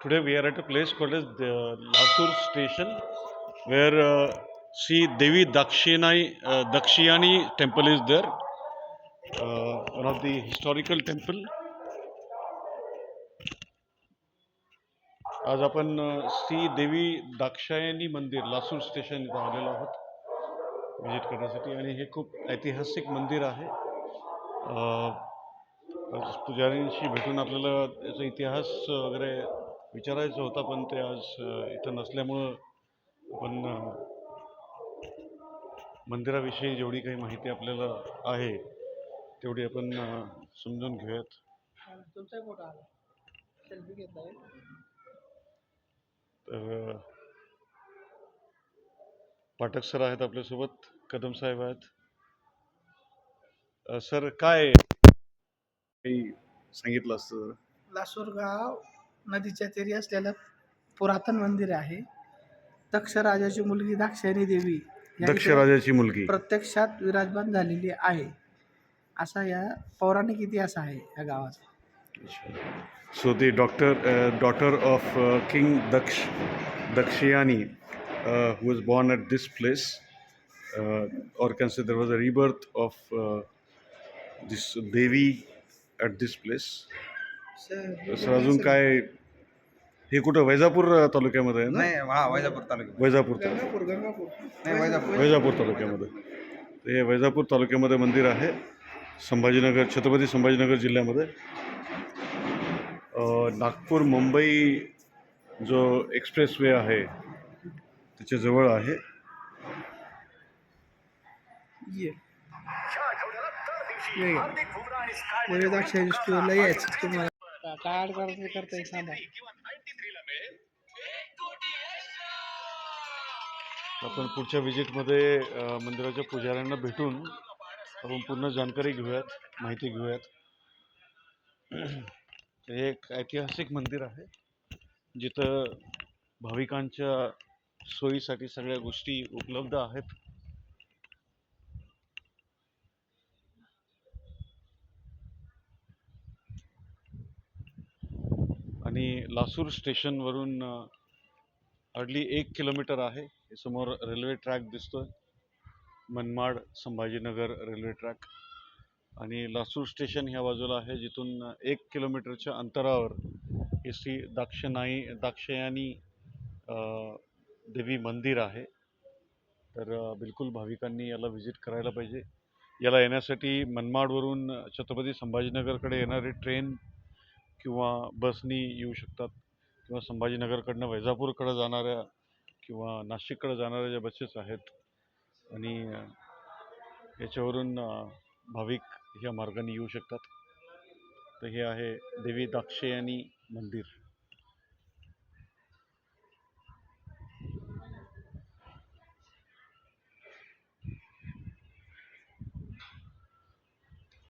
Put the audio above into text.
Today we are at a place called as the Lasur station, where Sri Devi Dakshayani temple is there, one of the historical temple. आज आपण श्री देवी दाक्षायणी मंदिर Lasur station इथं आलेलो आहोत visit करण्यासाठी, आणि हे खूप ऐतिहासिक मंदिर आहे. पुजारींशी भेटून आपल्याला याचा इतिहास वगैरे विचारायचा होता, पण ते आज इथं नसल्यामुळं आपण मंदिराविषयी जेवढी काही माहिती आपल्याला आहे तेवढी आपण समजून घेऊयात. तर पाठक सर आहेत आपल्यासोबत, कदम साहेब आहेत. सर, काय सांगितलं असतं? लासूर गाव नदीच्या तीरी असलेलं पुरातन मंदिर आहे. दक्ष राजाची मुलगी दाक्षायणी देवी दक्ष राजाची मुलगी प्रत्यक्षात विराजमान झालेली आहे, असा या पौराणिक इतिहास आहे या गावाचा. So the daughter of King Dakshayani, who was born at this place, or can say there was a rebirth of this Devi at this place. Sir, अजून काय? हे कुठं वैजापूर तालुक्यामध्ये आहे ना? नाही, वैजापूर तालुक्यात. वैजापूर तालुक्यामध्ये. हे वैजापूर तालुक्यामध्ये मंदिर आहे, संभाजीनगर, छत्रपती संभाजीनगर जिल्ह्यामध्ये. नागपूर मुंबई जो एक्सप्रेस वे आहे त्याच्या जवळ आहे. आपण पुढच्या विजिटमध्ये मंदिराच्या पुजाऱ्यांना भेटून आपण पूर्ण जानकारी घेऊयात, माहिती घेऊयात. हे एक ऐतिहासिक मंदिर आहे जिथं भाविकांच्या सोयीसाठी सगळ्या गोष्टी उपलब्ध आहेत. आणि लासूर स्टेशनवरून हार्डली 1 किलोमीटर आहे. समोर रेल्वे ट्रॅक दिसतोय, मनमाड संभाजीनगर रेल्वे ट्रॅक. आणि लासूर स्टेशन ह्या बाजूला आहे, जिथून 1 किलोमीटरच्या अंतरावर हे श्री दाक्षायणी देवी मंदिर आहे. तर बिलकुल भाविकांनी याला व्हिजिट करायला पाहिजे. याला येण्यासाठी मनमाडवरून छत्रपती संभाजीनगरकडे येणारे ट्रेन किंवा बसनी येऊ शकतात, किंवा संभाजीनगरकडनं वैजापूरकडे जाणाऱ्या किंवा नाशिककडे जाणाऱ्या ज्या बसेस आहेत, आणि याच्यावरून भाविक ह्या मार्गाने येऊ शकतात. तर हे आहे देवी दाक्षायणी मंदिर.